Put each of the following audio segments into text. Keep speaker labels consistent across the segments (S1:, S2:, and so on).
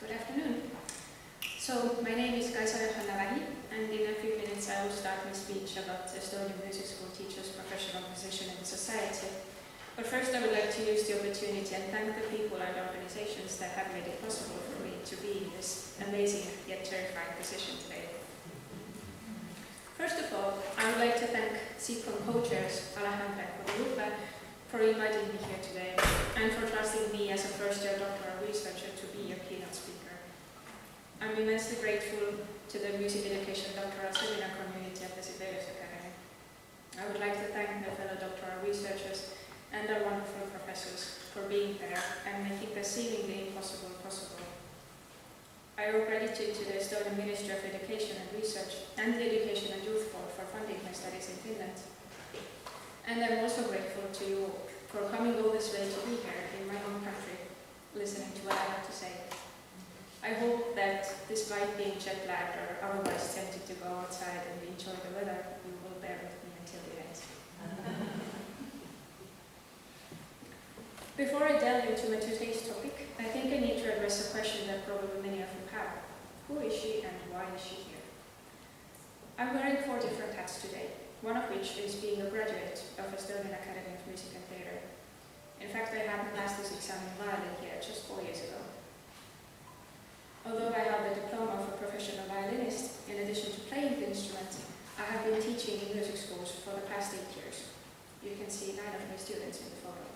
S1: Good afternoon. So, my name is Kaisa Johanna Vähi, and in a few minutes I will start my speech about Estonian music school teachers' professional position in society. But first I would like to use the opportunity and thank the people and organizations that have made it possible for me to be in this amazing yet terrifying position today. First of all, I would like to thank CEPROM co-chairs Alejandra and Guadalupe for inviting me here today and for trusting me as a first-year doctoral researcher to be your keynote speaker. I'm immensely grateful to the music education doctoral seminar community at the CEPROM Academy. I would like to thank my fellow doctoral researchers and our wonderful professors for being there and making the seemingly impossible possible. I owe gratitude to the Estonian Ministry of Education and Research and the Education and Youth Board for funding my studies in Finland. And I'm also grateful to you for coming all this way to be here in my home country, listening to what I have to say. I hope that despite being jet lagged or otherwise tempted to go outside and enjoy the weather, you will bear with me until the end. Before I delve into my today's topic, I think I need to address a question that probably many of you have. Who is she and why is she here? I'm wearing 4 different hats today, one of which is being a graduate of Estonian Academy of Music and Theatre. In fact, I had my master's exam in violin here just 4 years ago. Although I have the diploma of a professional violinist, in addition to playing the instrument, I have been teaching in music schools for the past 8 years. You can see 9 of my students in the photo.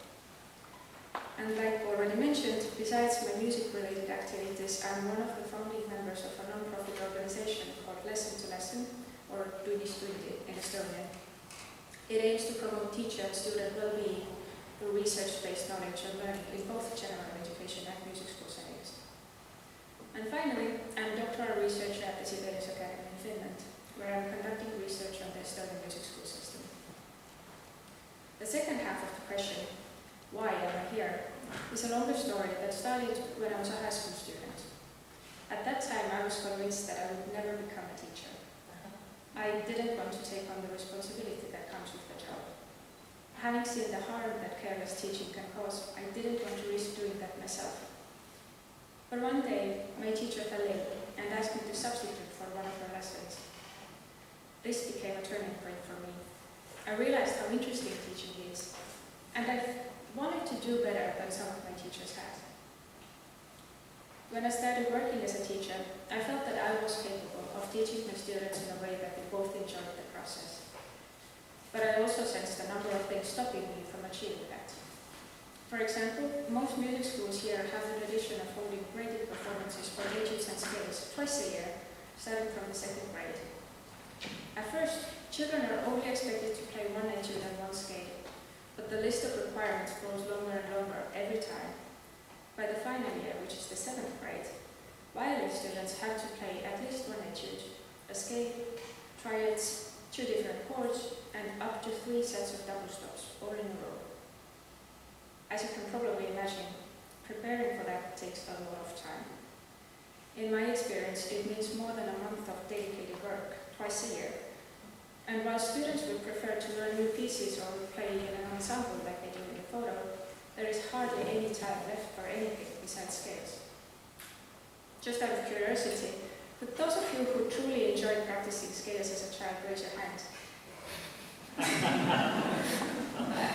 S1: And like already mentioned, besides my music-related activities, I'm one of the founding members of a non-profit organization called Lesson to Lesson, or Tunnistundi in Estonian. It aims to promote teacher and student well-being through research-based knowledge and learning in both general education and music school settings. And finally, I'm a doctoral researcher at the CEPROM Academy in Finland, where I'm conducting research on the Estonian music school system. The second half of the question, why am I here, is a longer story that started when I was a high school student. At that time, I was convinced that I would never become a teacher. I didn't want to take on the responsibility that comes with the job. Having seen the harm that careless teaching can cause, I didn't want to risk doing that myself. But one day, my teacher fell ill and asked me to substitute for one of her lessons. This became a turning point for me. I realized how interesting teaching is, and I wanted to do better than some of my teachers had. When I started working as a teacher, I felt that I was capable of teaching my students in a way that they both enjoyed the process. But I also sensed a number of things stopping me from achieving that. For example, most music schools here have the tradition of holding graded performances for etudes and scales twice a year, starting from the 2nd grade. At first, children are only expected to play 1 etude and 1 scale, but the list of requirements grows longer and longer every time. By the final year, which is the 7th grade, violin students have to play at least 1 etude, a scale, triads, 2 different chords, and up to 3 sets of double stops, all in a row. As you can probably imagine, preparing for that takes a lot of time. In my experience, it means more than a month of dedicated work, twice a year. And while students would prefer to learn new pieces or play in an ensemble like they do in the photo, there is hardly any time left for anything besides scales. Just out of curiosity, would those of you who truly enjoyed practicing scales as a child raise your hand?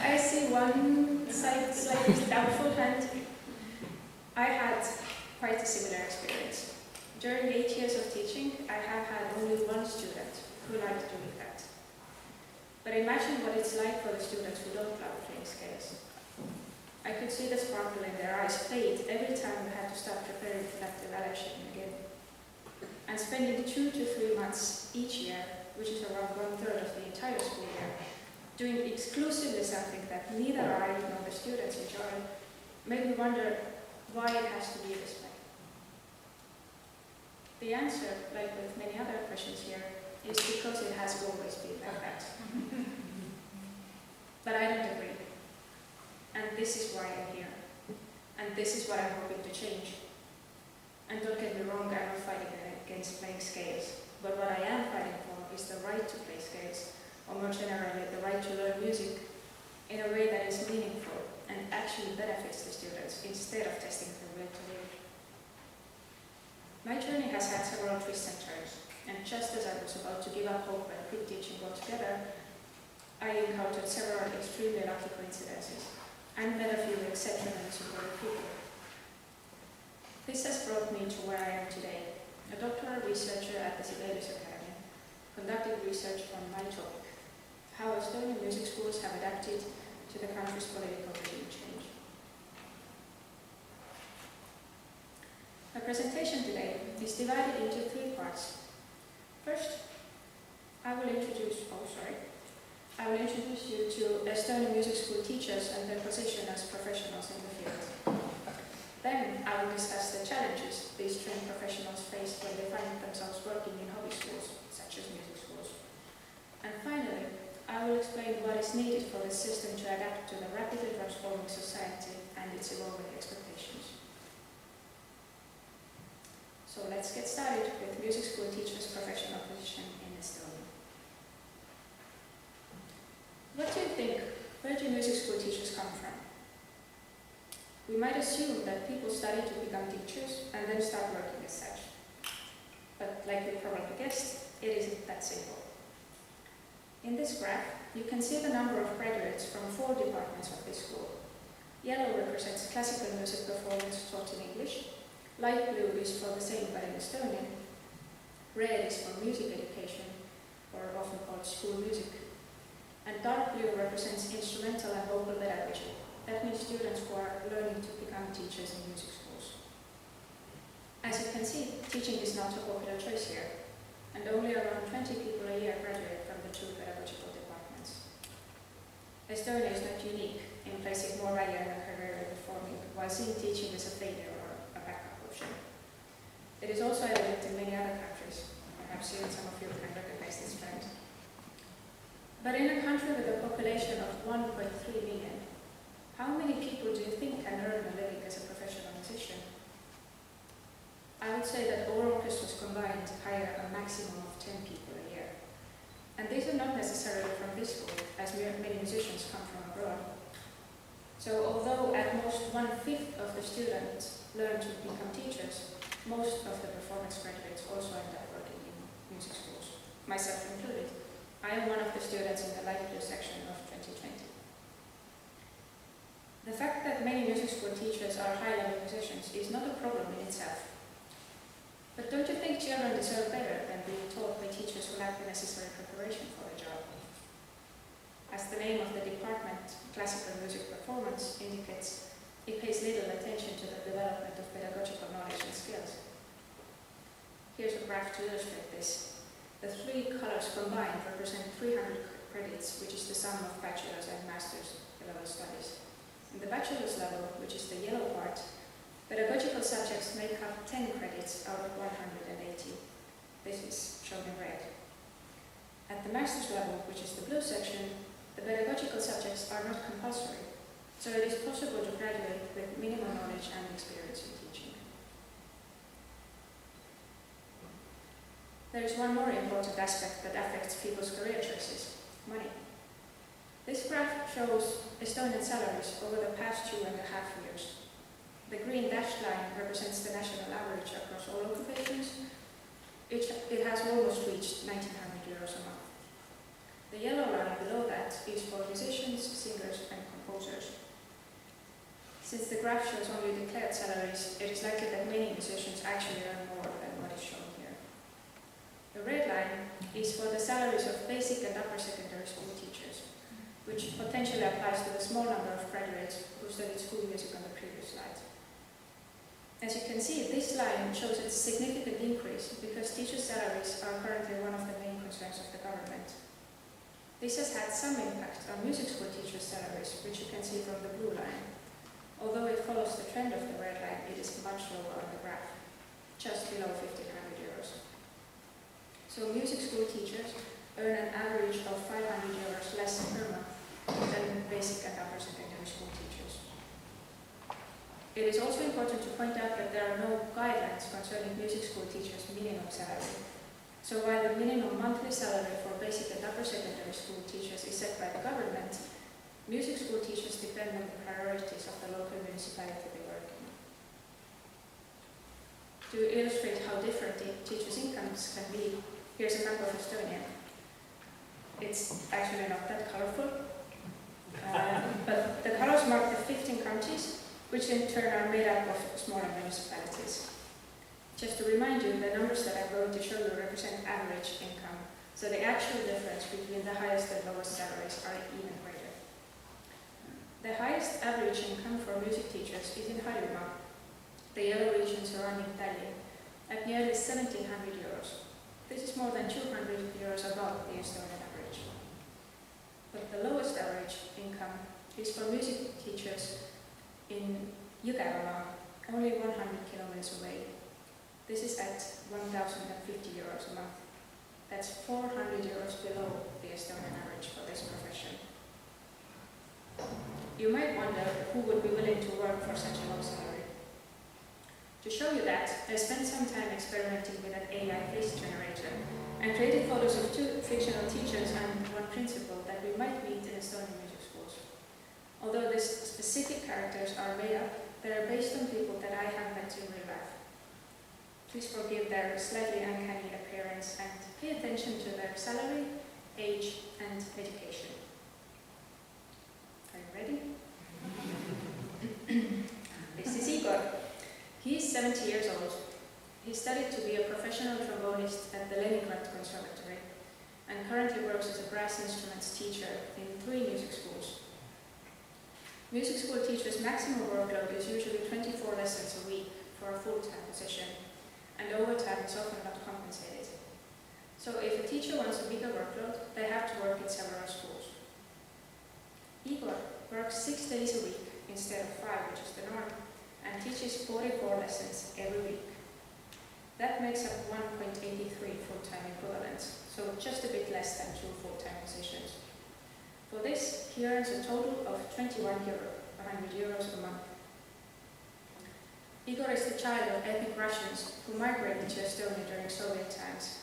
S1: I see one slightly doubtful hand. I had quite a similar experience. During 8 years of teaching, I have had only 1 student who liked doing that. But imagine what it's like for the students who don't love playing scales. I could see the sparkle in their eyes fade every time we had to start preparing for that evaluation again. And spending 2 to 3 months each year, which is around 1/3 of the entire school year, doing exclusively something that neither I nor the students enjoy, made me wonder why it has to be this way. The answer, like with many other questions here, is because it has always been like that. But I don't agree. And this is why I'm here. And this is what I'm hoping to change. And don't get me wrong, I'm not fighting against playing scales. But what I am fighting for is the right to play scales, or more generally, the right to learn music in a way that is meaningful and actually benefits the students instead of testing their will to live. My journey has had several twists and turns, and just as I was about to give up hope and quit teaching altogether, I encountered several extremely lucky coincidences and met a few exceptionally supportive people. This has brought me to where I am today, a doctoral researcher at the Sibelius Academy, conducting research on my topic, how Estonian music schools have adapted to the country's political regime change. My presentation today is divided into 3 parts. First, I will introduce you to Estonian music school teachers and their position as professionals in the field. Then I will discuss the challenges these trained professionals face when they find themselves working in hobby schools, such as music schools. And finally, I will explain what is needed for this system to adapt to the rapidly transforming society and its evolving expectations. So let's get started with music school teachers' professional position in Estonia. What do you think? Where do music school teachers come from? We might assume that people study to become teachers and then start working as such. But like you probably guessed, it isn't that simple. In this graph, you can see the number of graduates from 4 departments of this school. Yellow represents classical music performance taught in English, light blue is for the same but in Estonian, red is for music education, or often called school music, and dark blue represents instrumental and vocal pedagogy. That means students who are learning to become teachers in music schools. As you can see, teaching is not a popular choice here, and only around 20 people a year graduate from the 2 pedagogical departments. Estonia is not unique in placing more value in a career in performing, while seeing teaching as a failure or a backup option. It is also evident in many other countries. Perhaps even some of you can recognize this trend. But in a country with a population of 1.3 million, how many people do you think can earn a living as a professional musician? I would say that all orchestras combined hire a maximum of 10 people a year. And these are not necessarily from this school, as many musicians come from abroad. So although at most 1/5 of the students learn to become teachers, most of the performance graduates also end up working in music schools, myself included. I am one of the students in the light blue section of 2020. The fact that many music school teachers are high-level musicians is not a problem in itself. But don't you think children deserve better than being taught by teachers who lack the necessary preparation for the job? As the name of the department, classical music performance, indicates, it pays little attention to the development of pedagogical knowledge and skills. Here's a graph to illustrate this. The 3 colors combined represent 300 credits, which is the sum of bachelor's and master's level studies. In the bachelor's level, which is the yellow part, pedagogical subjects make up 10 credits out of 180. This is shown in red. At the master's level, which is the blue section, the pedagogical subjects are not compulsory, so it is possible to graduate with minimum knowledge and experience in teaching. There is one more important aspect that affects people's career choices: money. This graph shows Estonian salaries over the past 2.5 years. The green dashed line represents the national average across all occupations. It has almost reached 1,900 euros a month. The yellow line below that is for musicians, singers, and composers. Since the graph shows only declared salaries, it is likely that many musicians actually earn more than what is shown here. The red line is for the salaries of basic and upper secondary school teachers, which potentially applies to the small number of graduates who studied school music on the previous slide. As you can see, this line shows a significant increase because teachers' salaries are currently one of the main concerns of the government. This has had some impact on music school teachers' salaries, which you can see from the blue line. Although it follows the trend of the red line, it is much lower on the graph, just below 1,500 euros. So music school teachers earn an average of 500 euros less per month than basic and upper secondary school teachers. It is also important to point out that there are no guidelines concerning music school teachers' minimum salary. So while the minimum monthly salary for basic and upper secondary school teachers is set by the government, music school teachers depend on the priorities of the local municipality they work in. To illustrate how different teachers' incomes can be, here's a map of Estonia. It's actually not that colorful, but the colors mark the 15 counties, which in turn are made up of smaller municipalities. Just to remind you, the numbers that I'm going to show you represent average income, so the actual difference between the highest and lowest salaries are even greater. The highest average income for music teachers is in Harjumaa, the yellow region surrounding Tallinn, at nearly 1,700 euros. This is more than 200 euros above the Estonian average. But the lowest average income is for music teachers in Jõgevamaa, only 100 kilometers away. This is at 1,050 euros a month. That's 400 euros below the Estonian average for this profession. You might wonder who would be willing to work for such a low salary. To show you that, I spent some time experimenting with an AI face generator and created photos of 2 fictional teachers and 1 principal that we might meet in Estonian music schools. Although these specific characters are made up, they are based on people that I have met in real life. Please forgive their slightly uncanny appearance and pay attention to their salary, age, and education. Are you ready? This is Igor. He is 70 years old. He studied to be a professional trombonist at the Leningrad Conservatory and currently works as a brass instruments teacher in 3 music schools. Music school teachers' maximum workload is usually 24 lessons a week for a full-time position, and overtime is often not compensated. So if a teacher wants a bigger workload, they have to work in several schools. Igor works 6 days a week instead of 5, which is the norm, and teaches 44 lessons every week. That makes up 1.83 full-time equivalents, so just a bit less than 2 full-time positions. For this, he earns a total of 100 euros a month. Igor is the child of ethnic Russians who migrated to Estonia during Soviet times.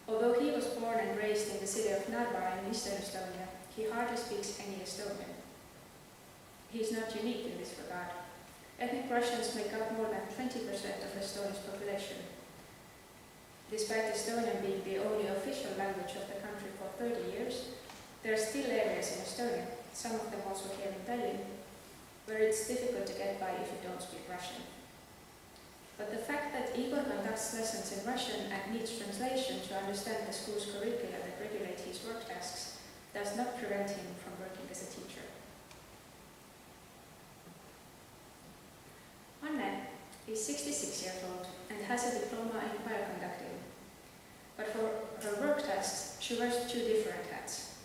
S1: Although he was born and raised in the city of Narva in eastern Estonia, he hardly speaks any Estonian. He is not unique in this regard. Ethnic Russians make up more than 20% of Estonia's population. Despite Estonian being the only official language of the country for 30 years, there are still areas in Estonia, some of them also here in Tallinn, where it's difficult to get by if you don't speak Russian. But the fact that Igor conducts lessons in Russian and needs translation to understand the school's curricula that regulate his work tasks does not prevent him from working as a teacher. Anne is 66 years old and has a diploma in choir conducting. But for her work tasks, she wears 2 different hats.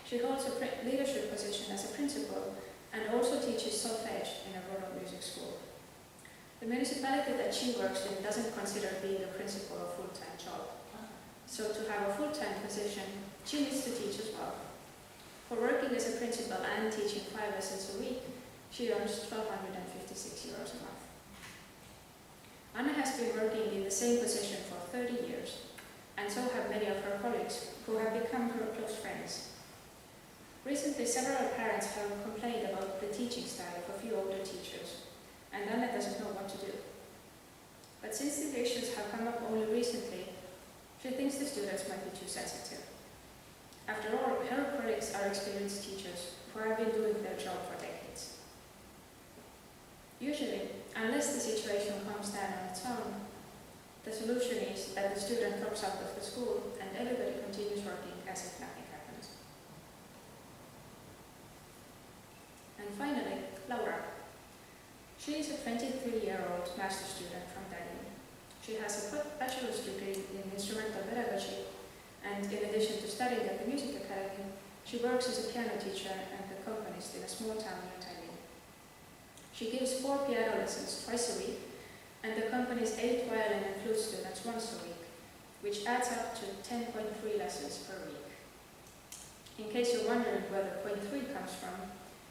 S1: She holds a leadership position as a principal and also teaches solfege in a rural music school. The municipality that she works in doesn't consider being a principal a full-time job. So to have a full-time position, she needs to teach as well. For working as a principal and teaching 5 lessons a week, she earns 1,256 euros a month. Anna has been working in the same position for 30 years, and so have many of her colleagues, who have become her close friends. Recently, several parents have complained about the teaching style of a few older teachers, and Anna doesn't know what to do. But since these issues have come up only recently, she thinks the students might be too sensitive. After all, her colleagues are experienced teachers who have been doing their job for decades. Usually, unless the situation calms down on its own, the solution is that the student drops out of the school and everybody continues working as if nothing happened. And finally, Laura. She is a 23-year-old master's student from Tallinn. She has a bachelor's degree in instrumental pedagogy, and in addition to studying at the music academy, she works as a piano teacher and accompanist in a small town near Tallinn. She gives 4 piano lessons twice a week and accompanies 8 violin and flute students once a week, which adds up to 10.3 lessons per week. In case you're wondering where the 0.3 comes from,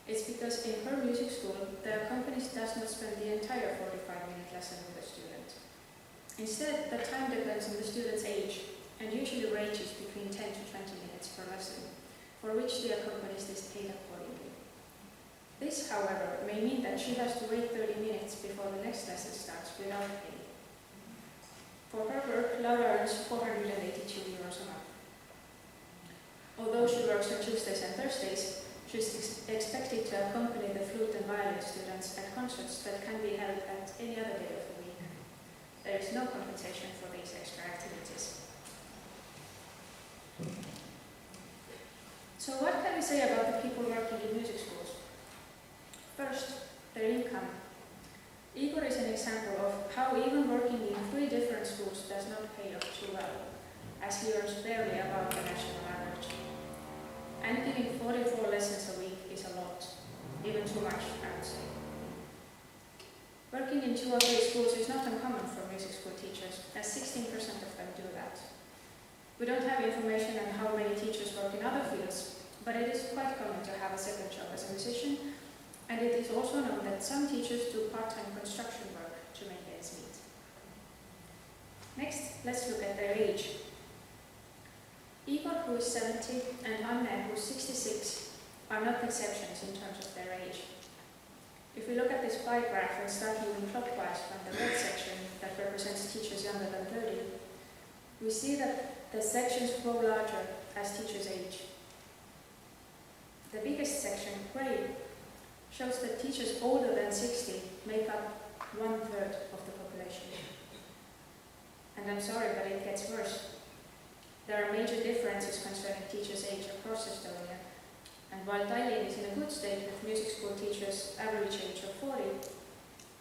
S1: it's because in her music school, the accompanist does not spend the entire 45-minute lesson with a student. Instead, the time depends on the student's age and usually ranges between 10 to 20 minutes per lesson, for which the accompanist is paid accordingly. This, however, may mean that she has to wait 30 minutes before the next lesson starts without pay. For her work, Laura earns 482 euros a month. Although she works on Tuesdays and Thursdays, she's expected to accompany the flute and violin students at concerts that can be held at any other day of the week. There is no compensation for these extra activities. So what can we say about the people working in music schools? First, their income. Igor is an example of how even working in 3 different schools does not pay off too well, as he earns barely above the national average. And giving 44 lessons a week is a lot, even too much, I would say. Working in 2 or 3 schools is not uncommon for music school teachers, as 16% of them do that. We don't have information on how many teachers work in other fields, but it is quite common to have a second job as a musician, and it is also known that some teachers do part-time construction work to make ends meet. Next, let's look at their age. Igor, who is 70, and Anne, who is 66, are not exceptions in terms of their age. If we look at this pie graph and start moving clockwise from the red section that represents teachers younger than 30, we see that the sections grow larger as teachers age. The biggest section, gray, shows that teachers older than 60 make up 1/3 of the population. And I'm sorry, but it gets worse. There are major differences concerning teachers' age across Estonia, and while Tallinn is in a good state with music school teachers' average age of 40,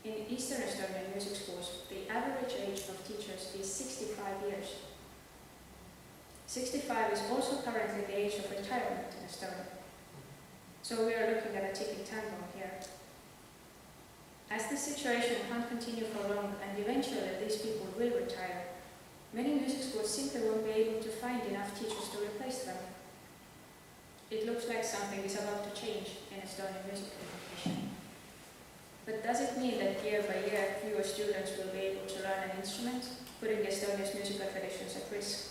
S1: in Eastern Estonian music schools, the average age of teachers is 65 years. 65 is also currently the age of retirement in Estonia. So we are looking at a ticking time bomb here. As the situation can't continue for long and eventually these people will retire, many music schools simply won't be able to find enough teachers to replace them. It looks like something is about to change in Estonian music education. But does it mean that year by year fewer students will be able to learn an instrument, putting Estonia's musical traditions at risk?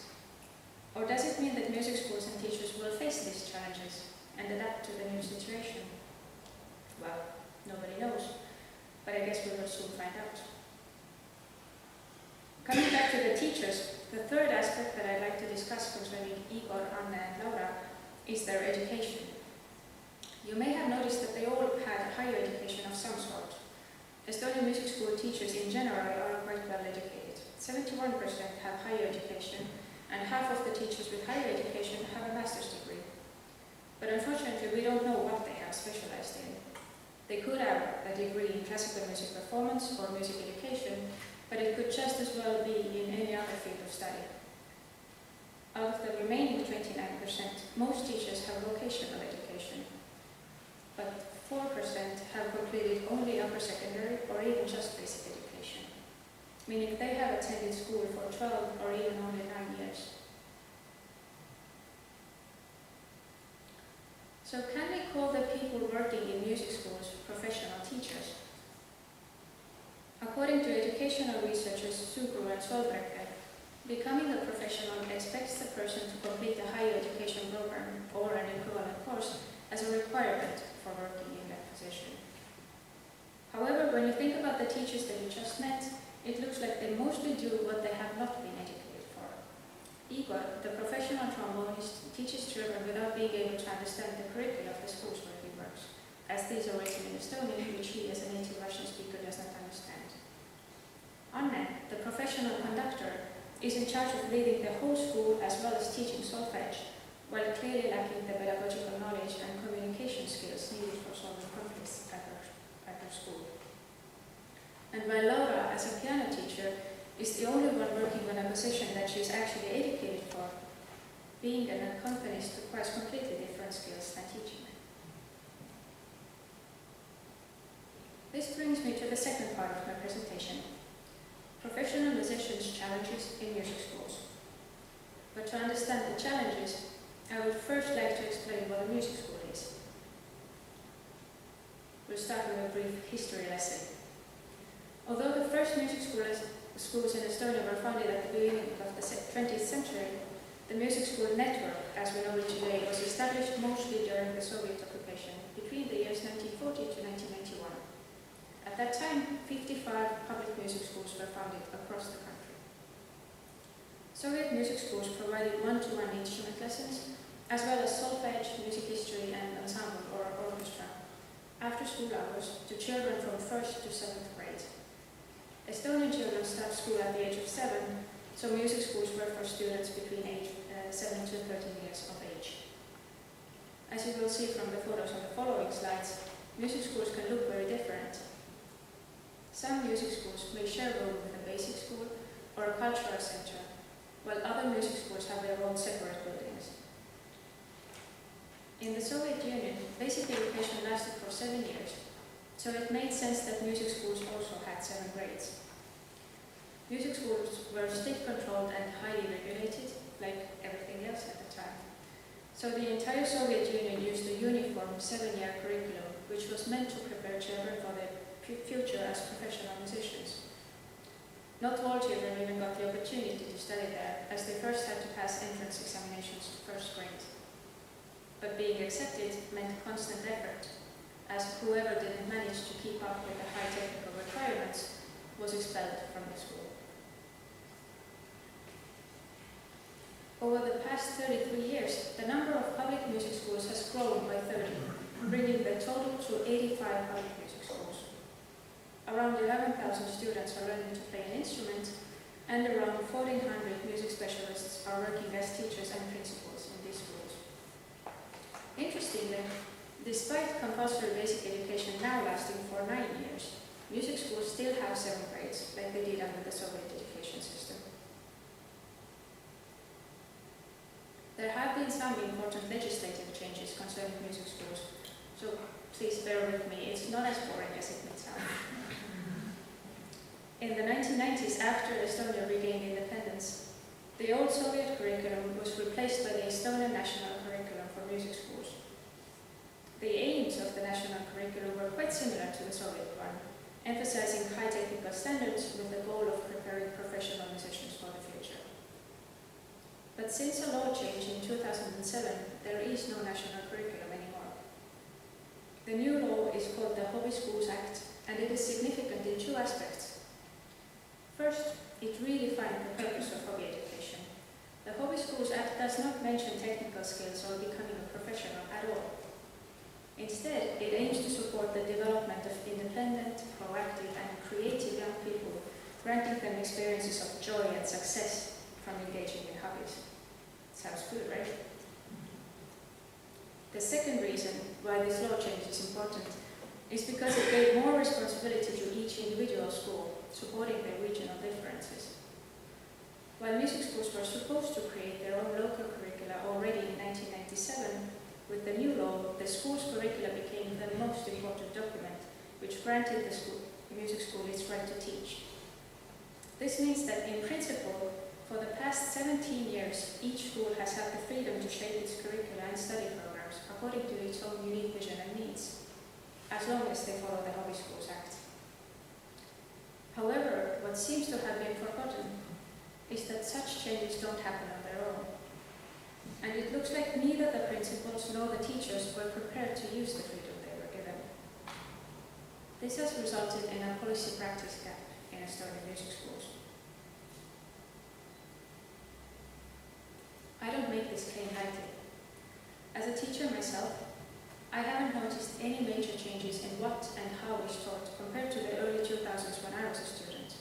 S1: Or does it mean that music schools and teachers will face these challenges and adapt to the new situation? Well, nobody knows, but I guess we will soon find out. Coming back to the teachers, the third aspect that I'd like to discuss concerning Igor, Anne, and Laura is their education. You may have noticed that they all had higher education of some sort. Estonian music school teachers in general are quite well educated. 71% have higher education, and half of the teachers with higher education have a master's degree. But unfortunately, we don't know what they have specialized in. They could have a degree in classical music performance or music education, but it could just as well be in any other field of study. Out of the remaining 29%, most teachers have vocational education, but 4% have completed only upper secondary or even just basic education, meaning they have attended school for 12 or even only 9 years. So can we call the people working in music schools professional teachers? According to educational researchers Sugru and Solbrekke, becoming a professional expects the person to complete a higher education program or an equivalent course as a requirement for working in that position. However, when you think about the teachers that you just met, it looks like they mostly do what they have not been educated for. Igor, the professional trombonist, teaches children without being able to understand the curricula of the schools where he works, as these are written in Estonian, which he as a native Russian speaker does not understand. Anne, the professional conductor, is in charge of leading the whole school as well as teaching solfege, while clearly lacking the pedagogical knowledge and communication skills needed for solving conflicts at her school. And while Laura, as a piano teacher, is the only one working on a position that she is actually educated for, being an accompanist requires completely different skills than teaching. This brings me to the second part of my presentation: professional musicians' challenges in music schools. But to understand the challenges, I would first like to explain what a music school is. We'll start with a brief history lesson. Although the first music schools in Estonia were founded at the beginning of the 20th century, the music school network, as we know it today, was established mostly during the Soviet occupation between the years 1940 to 1991. At that time, 55 public music schools were founded across the country. Soviet music schools provided one-to-one instrument lessons, as well as solfege, music history, and ensemble or orchestra, after-school hours to children from 1st to 7th grade. Estonian children start school at the age of 7, so music schools were for students between age 7 to 13 years of age. As you will see from the photos on the following slides, music schools can look very different. Some music schools may share a room with a basic school or a cultural center, while other music schools have their own separate buildings. In the Soviet Union, basic education lasted for 7 years, so it made sense that music schools also had 7 grades. Music schools were state-controlled and highly regulated, like everything else at the time. So the entire Soviet Union used a uniform 7-year curriculum, which was meant to prepare children for their future as professional musicians. Not all children even got the opportunity to study there, as they first had to pass entrance examinations to 1st grade. But being accepted meant constant effort, as whoever didn't manage to keep up with the high technical requirements was expelled from the school. Over the past 33 years, the number of public music schools has grown by 30, bringing the total to 85 public music schools. Around 11,000 students are learning to play an instrument, and around 1,400 music specialists are working as teachers and principals in these schools. Interestingly, despite compulsory basic education now lasting for 9 years, music schools still have 7 grades, like they did under the Soviet education system. There have been some important legislative changes concerning music schools, so please bear with me, it's not as boring as it may sound. In the 1990s, after Estonia regained independence, the old Soviet curriculum was replaced by the Estonian national curriculum for music schools. The aims of the national curriculum were quite similar to the Soviet one, emphasizing high technical standards with the goal of preparing professional musicians for the future. But since a law change in 2007, there is no national curriculum anymore. The new law is called the Hobby Schools Act, and it is significant in 2 aspects. First, it redefined the purpose of hobby education. The Hobby Schools Act does not mention technical skills or becoming a professional at all. Instead, it aims to support the development of independent, proactive, and creative young people, granting them experiences of joy and success from engaging in hobbies. Sounds good, right? The second reason why this law change is important is because it gave more responsibility to each individual school, supporting their regional differences. While music schools were supposed to create their own local curricula already in 1997, with the new law, the school's curricula became the most important document, which granted the music school its right to teach. This means that, in principle, for the past 17 years, each school has had the freedom to shape its curricula and study programs according to its own unique vision and needs, as long as they follow the Hobby Schools Act. However, what seems to have been forgotten is that such changes don't happen on their own. And it looks like neither the principals nor the teachers were prepared to use the freedom they were given. This has resulted in a policy practice gap in Estonian music schools. I don't make this claim lightly. As a teacher myself, I haven't noticed any major changes in what and how is taught compared to the early 2000s when I was a student.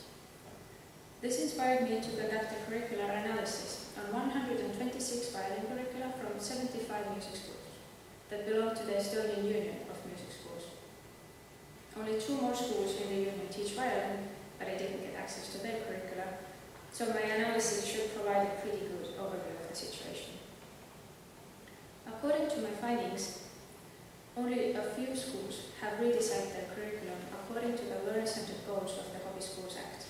S1: This inspired me to conduct a curricular analysis on 126 violin curricula from 75 music schools that belong to the Estonian Union of Music Schools. Only 2 more schools in the union teach violin, but I didn't get access to their curricula, so my analysis should provide a pretty good overview of the situation. According to my findings, only a few schools have redesigned their curriculum according to the learner-centered goals of the Hobby Schools Act.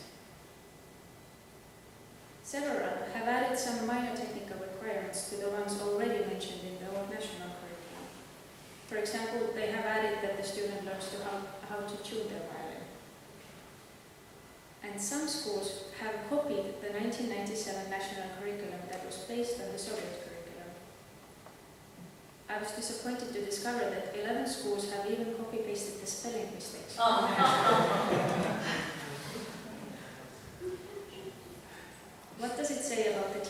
S1: Several have added some minor technical requirements to the ones already mentioned in the old national curriculum. For example, they have added that the student learns how to tune their violin. And some schools have copied the 1997 national curriculum that was based on the Soviet curriculum. I was disappointed to discover that 11 schools have even copy-pasted the spelling mistakes. What does it say about the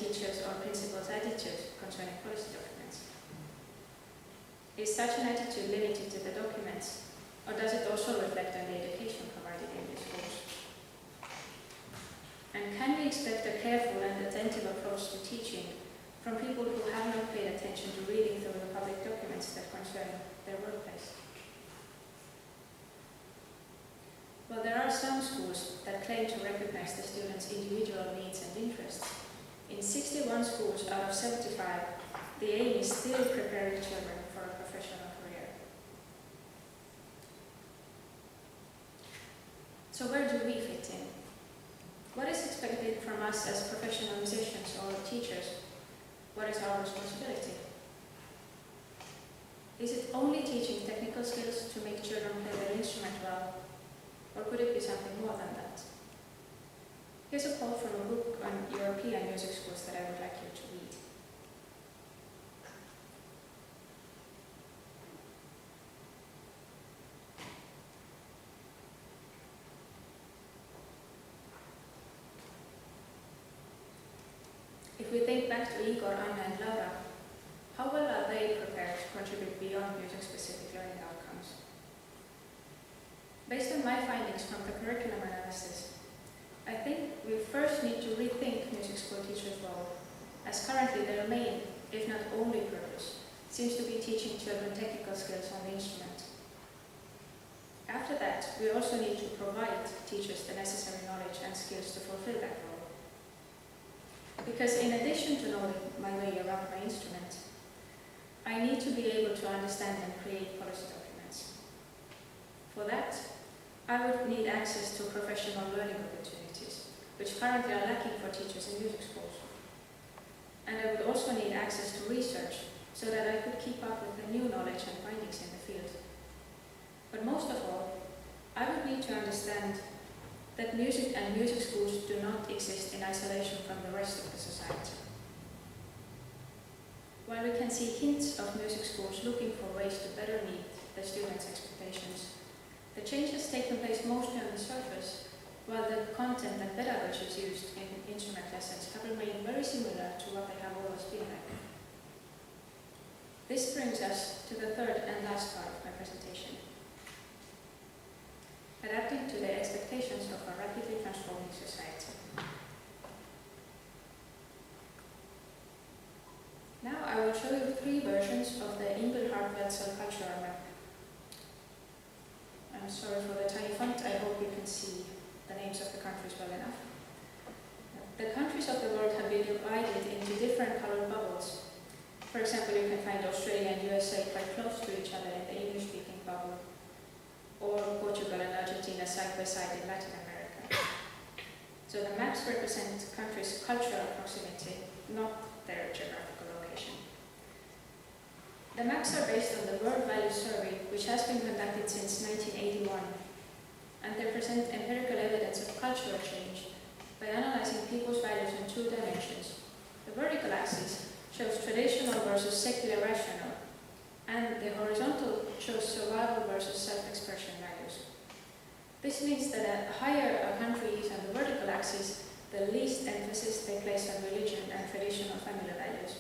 S1: or principal's attitude concerning policy documents? Is such an attitude limited to the documents, or does it also reflect on the education provided in the schools? And can we expect a careful and attentive approach to teaching from people who have not paid attention to reading through the public documents that concern their workplace? Well, there are some schools that claim to recognize the students' individual needs and interests. In 61 schools out of 75, the aim is still preparing children for a professional career. So where do we fit in? What is expected from us as professional musicians or teachers? What is our responsibility? Is it only teaching technical skills to make children play their instrument well? Or could it be something more than that? Here's a quote from a book on European music schools that I would like you to read. If we think back to Igor, Anna, and Laura, how well are they prepared to contribute beyond music-specific learning outcomes? Based on my findings from the curriculum analysis, I think we first need to rethink music school teachers' role, as currently their main, if not only purpose, seems to be teaching children technical skills on the instrument. After that, we also need to provide teachers the necessary knowledge and skills to fulfill that role. Because in addition to knowing my way around my instrument, I need to be able to understand and create policy documents. For that, I would need access to professional learning opportunities, which currently are lacking for teachers in music schools. And I would also need access to research so that I could keep up with the new knowledge and findings in the field. But most of all, I would need to understand that music and music schools do not exist in isolation from the rest of the society. While we can see hints of music schools looking for ways to better meet the students' expectations, the change has taken place mostly on the surface, while the content and pedagogies used in instrument lessons have remained very similar to what they have always been like. This brings us to the third and last part of my presentation. Adapting to the expectations of a rapidly transforming society. Now I will show you 3 versions of the Engelhardt-Wetzel cultural map. I'm sorry for the tiny font, I hope you can see the names of the countries well enough. The countries of the world have been divided into different colored bubbles. For example, you can find Australia and USA quite close to each other in the English-speaking bubble, or Portugal and Argentina side by side in Latin America. So the maps represent countries' cultural proximity, not their geographical location. The maps are based on the World Values Survey, which has been conducted since 1981, and they present empirical evidence of cultural change by analyzing people's values in 2 dimensions. The vertical axis shows traditional versus secular rational, and the horizontal shows survival versus self-expression values. This means that the higher a country is on the vertical axis, the least emphasis they place on religion and traditional family values.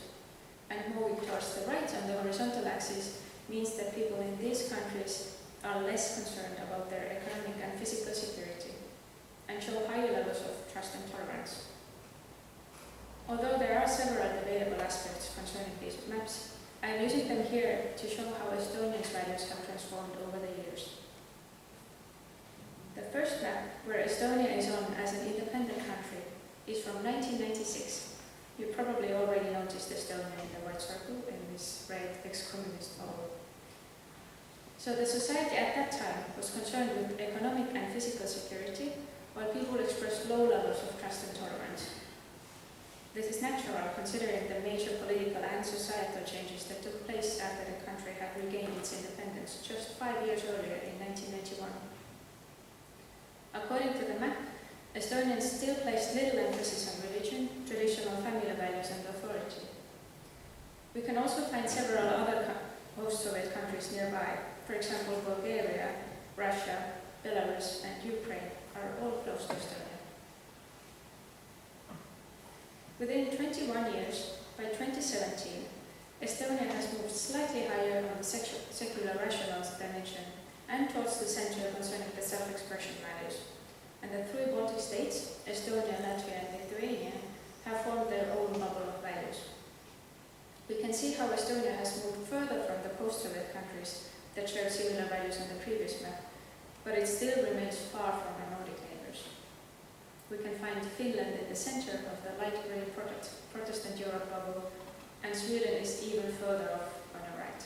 S1: And moving towards the right on the horizontal axis means that people in these countries are less concerned about their economic and physical security and show higher levels of trust and tolerance. Although there are several debatable aspects concerning these maps, I am using them here to show how Estonians' values have transformed over the years. The first map, where Estonia is on as an independent country, is from 1996. You probably already noticed Estonia in the white circle in this red ex-communist bubble. So the society at that time was concerned with economic and physical security, while people expressed low levels of trust and tolerance. This is natural considering the major political and societal changes that took place after the country had regained its independence just 5 years earlier in 1991. According to the map, Estonians still placed little emphasis on religion, traditional family values, and authority. We can also find several other post-Soviet countries nearby. For example, Bulgaria, Russia, Belarus, and Ukraine are all close to Estonia. Within 21 years, by 2017, Estonia has moved slightly higher on the secular rationals dimension and towards the center concerning the self-expression values. And the three Baltic states, Estonia, Latvia and Lithuania, have formed their own bubble of values. We can see how Estonia has moved further from the post-Soviet countries that shared similar values on the previous map, but it still remains far from our Nordic neighbors. We can find Finland in the center of the light grey Protestant Europe bubble, and Sweden is even further off on the right.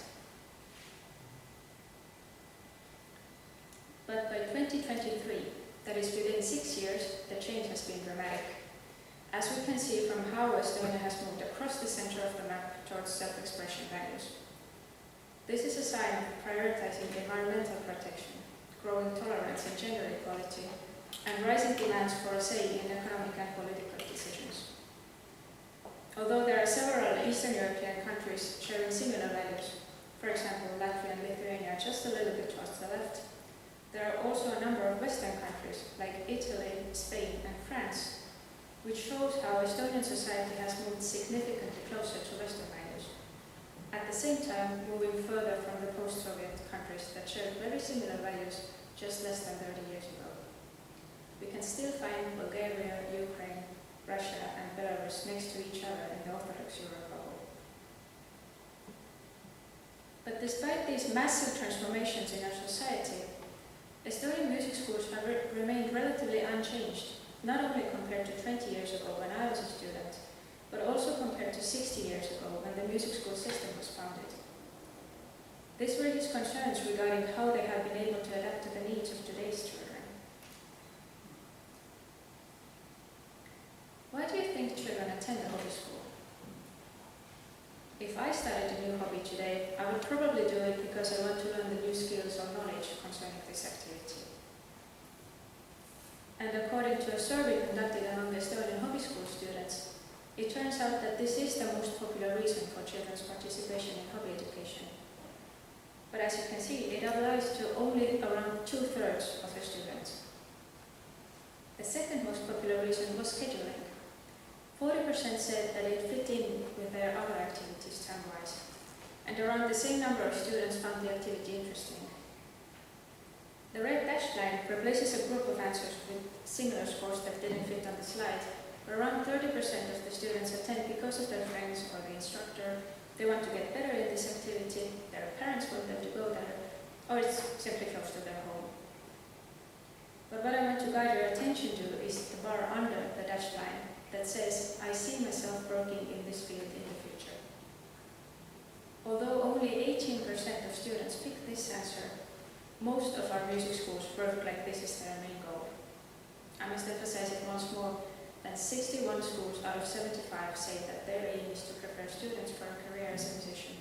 S1: But by 2023, that is within 6 years, the change has been dramatic. As we can see from how Estonia has moved across the center of the map towards self-expression values. This is a sign of prioritizing environmental protection, growing tolerance and gender equality, and rising demands for a say in economic and political decisions. Although there are several Eastern European countries sharing similar values, for example Latvia and Lithuania just a little bit towards the left, there are also a number of Western countries like Italy, Spain and France, which shows how Estonian society has moved significantly closer to Western values, at the same time moving further from the post-Soviet countries that shared very similar values just less than 30 years ago. We can still find Bulgaria, Ukraine, Russia and Belarus next to each other in the Orthodox Europe bubble. But despite these massive transformations in our society, Estonian music schools have remained relatively unchanged, not only compared to 20 years ago when I was a student, but also compared to 60 years ago when the music school system was founded. This raised concerns regarding how they have been able to adapt to the needs of today's children. Why do you think children attend a hobby school? If I started a new hobby today, I would probably do it because I want to learn the new skills or knowledge concerning this activity. And according to a survey conducted among the Estonian hobby school students, it turns out that this is the most popular reason for children's participation in hobby education. But as you can see, it applies to only around 2/3 of the students. The second most popular reason was scheduling. 40% said that it fit in with their other activities time-wise, and around the same number of students found the activity interesting. The red dashed line replaces a group of answers with similar scores that didn't fit on the slide, where around 30% of the students attend because of their friends or the instructor, they want to get better in this activity, their parents want them to go there, or it's simply close to their home. But what I want to guide your attention to is the bar under the dashed line that says, I see myself working in this field in the future. Although only 18% of students pick this answer, most of our music schools work like this is their main goal. I must emphasize it once more, that 61 schools out of 75 say that their aim is to prepare students for a career as a musician.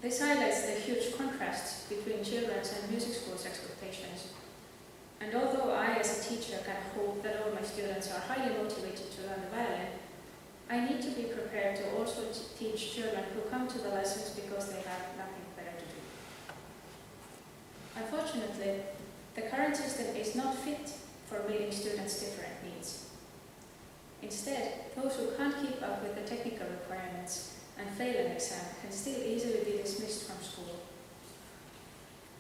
S1: This highlights the huge contrasts between children's and music schools' expectations. And although I as a teacher can hope that all my students are highly motivated to learn the violin, I need to be prepared to also teach children who come to the lessons because they have nothing better to do. Unfortunately, the current system is not fit for meeting students' different needs. Instead, those who can't keep up with the technical requirements and fail an exam can still easily be dismissed from school.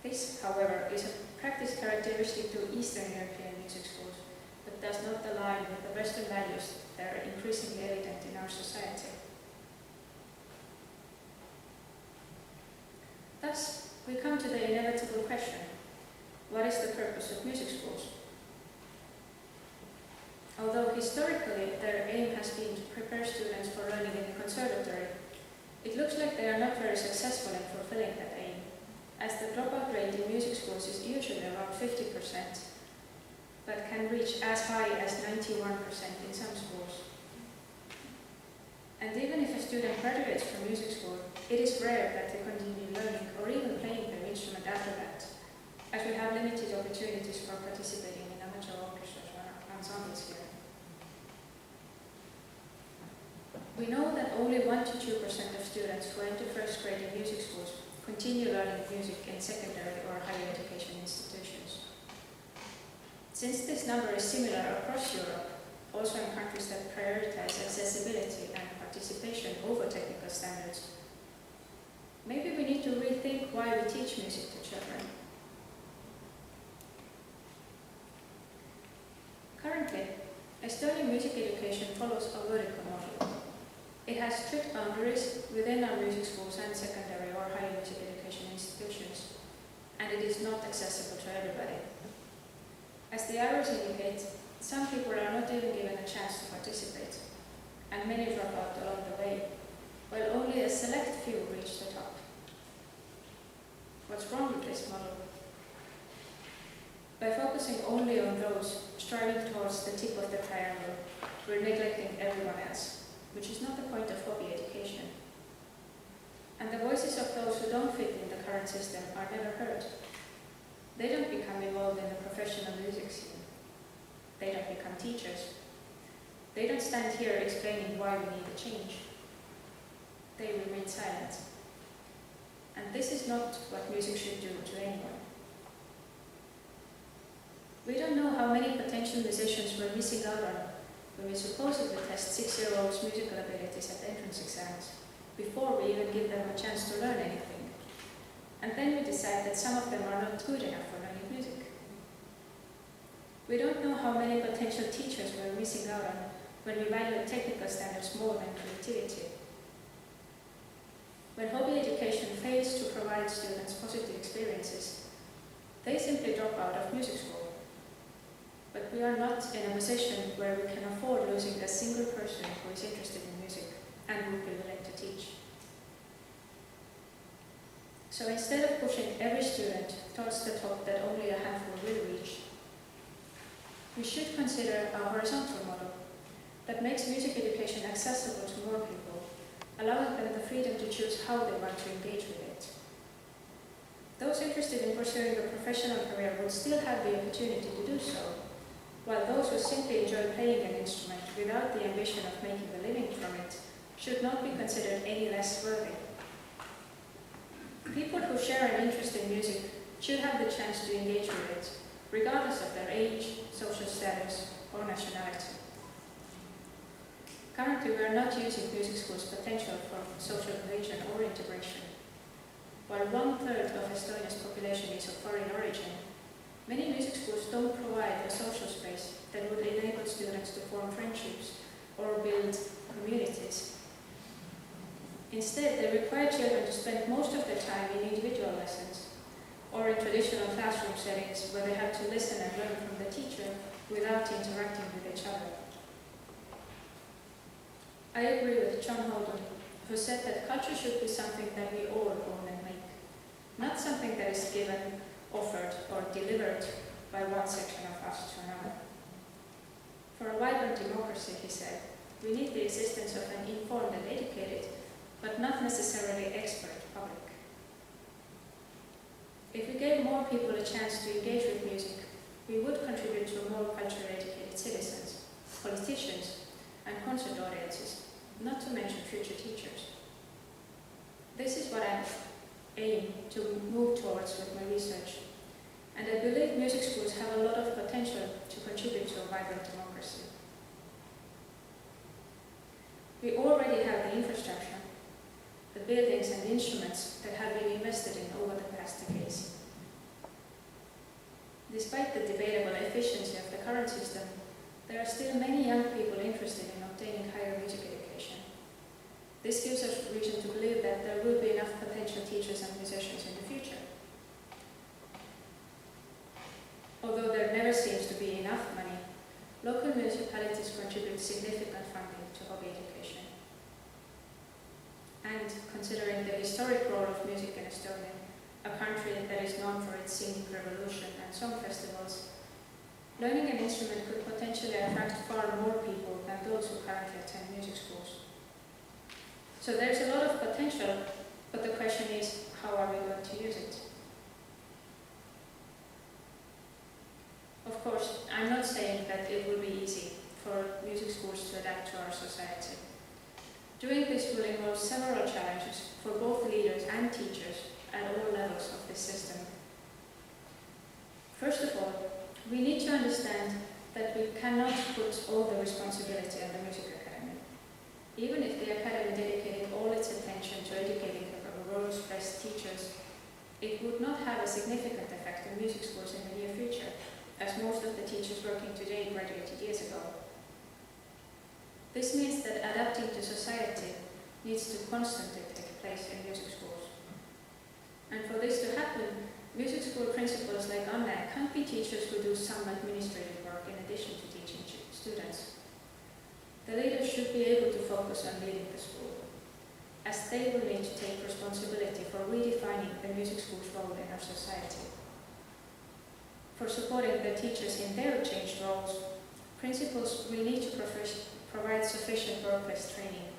S1: This, however, is a practice characteristic to Eastern European music schools, but does not align with the Western values that are increasingly evident in our society. Thus, we come to the inevitable question: what is the purpose of music schools? Although historically their aim has been to prepare students for learning in the conservatory, it looks like they are not very successful in fulfilling that aim, as the dropout rate in music schools is usually around 50%, but can reach as high as 91% in some schools. And even if a student graduates from music school, it is rare that they continue learning or even playing their instrument after that, as we have limited opportunities for participating in amateur orchestras or ensembles here. We know that only 1 to 2% of students who enter first grade in music schools continue learning music in secondary or higher education institutions. Since this number is similar across Europe, also in countries that why we teach music to children. Currently, Estonian music education follows a vertical model. It has strict boundaries within our music schools and secondary or higher music education institutions, and it is not accessible to everybody. As the arrows indicate, some people are not even given a chance to participate, and many drop out along the way, while only a select few reach the top. What's wrong with this model? By focusing only on those striving towards the tip of the triangle, we're neglecting everyone else, which is not the point of hobby education. And the voices of those who don't fit in the current system are never heard. They don't become involved in the professional music scene. They don't become teachers. They don't stand here explaining why we need a change. They remain silent. And this is not what music should do to anyone. We don't know how many potential musicians we're missing out on when we supposedly test 6-year-olds' musical abilities at entrance exams before we even give them a chance to learn anything. And then we decide that some of them are not good enough for learning music. We don't know how many potential teachers we're missing out on when we value technical standards more than creativity. When hobby education fails to provide students positive experiences, they simply drop out of music school. But we are not in a position where we can afford losing a single person who is interested in music and would be willing to teach. So instead of pushing every student towards the top that only a handful will reach, we should consider a horizontal model that makes music education accessible to more people, allowing them the freedom to choose how they want to engage with it. Those interested in pursuing a professional career would still have the opportunity to do so, while those who simply enjoy playing an instrument without the ambition of making a living from it should not be considered any less worthy. People who share an interest in music should have the chance to engage with it, regardless of their age, social status, or nationality. Currently, we are not using music schools' potential for social cohesion or integration. While 1/3 of Estonia's population is of foreign origin, many music schools don't provide a social space that would enable students to form friendships or build communities. Instead, they require children to spend most of their time in individual lessons or in traditional classroom settings where they have to listen and learn from the teacher without interacting with each other. I agree with John Holden, who said that culture should be something that we all own and make, not something that is given, offered, or delivered by one section of us to another. For a vibrant democracy, he said, we need the existence of an informed and educated, but not necessarily expert public. If we gave more people a chance to engage with music, we would contribute to more culturally educated citizens, politicians, and concert audiences, not to mention future teachers. This is what I aim to move towards with my research, and I believe music schools have a lot of potential to contribute to a vibrant democracy. We already have the infrastructure, the buildings and instruments that have been invested in over the past decades. Despite the debatable efficiency of the current system, there are still many young people interested in obtaining higher music education. This gives us reason to believe that there will be enough potential teachers and musicians in the future. Although there never seems to be enough money, local municipalities contribute significant funding to hobby education. And considering the historic role of music in Estonia, a country that is known for its singing revolution and song festivals, learning an instrument could potentially attract far more people than those who currently attend music schools. So there's a lot of potential, but the question is, how are we going to use it? Of course, I'm not saying that it will be easy for music schools to adapt to our society. Doing this will involve several challenges for both leaders and teachers at all levels of this system. First of all, we need to understand that we cannot put all the responsibility on the Music Academy. Even if the Academy dedicated all its attention to educating the world's best teachers, it would not have a significant effect on music schools in the near future, as most of the teachers working today graduated years ago. This means that adapting to society needs to constantly take place in music schools. And for this to happen, music school principals like Anne can't be teachers who do some administrative work in addition to teaching students. The leaders should be able to focus on leading the school, as they will need to take responsibility for redefining the music school's role in our society. For supporting the teachers in their changed roles, principals will need to provide sufficient workplace training.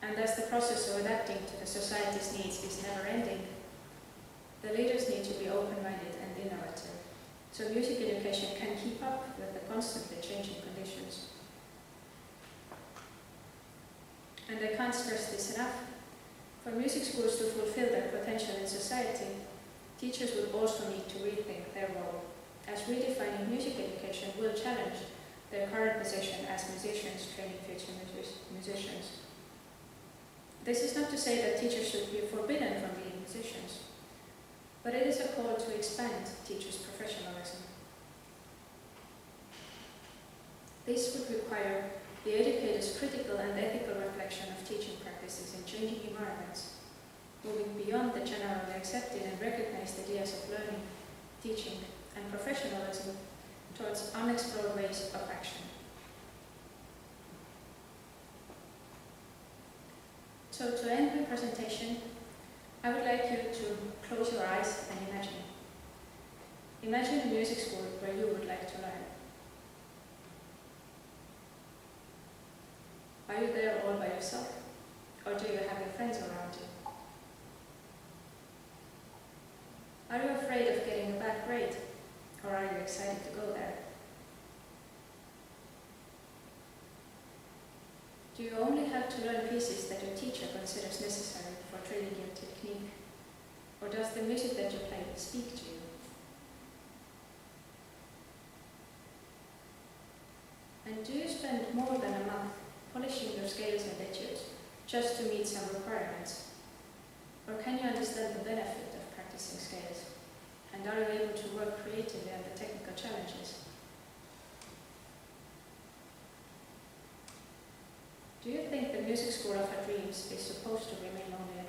S1: And as the process of adapting to the society's needs is never-ending, the leaders need to be open-minded and innovative, so music education can keep up with the constantly changing conditions. And I can't stress this enough. For music schools to fulfill their potential in society, teachers will also need to rethink their role, as redefining music education will challenge their current position as musicians training future musicians. This is not to say that teachers should be forbidden from being musicians, but it is a call to expand teachers' professionalism. This would require the educator's critical and ethical reflection of teaching practices in changing environments, moving beyond the generally accepted and recognized ideas of learning, teaching, and professionalism towards unexplored ways of action. So to end my presentation, I would like you to close your eyes and imagine. Imagine a music school where you would like to learn. Are you there all by yourself, or do you have your friends around you? Are you afraid of getting a bad grade, or are you excited to go there? Do you only have to learn pieces that your teacher considers necessary for training your technique, or does the music that you play speak to you? And do you spend more than a month polishing your scales and etudes just to meet some requirements? Or can you understand the benefit of practicing scales? And are you able to work creatively under technical challenges? Do you think the music school of our dreams is supposed to remain only a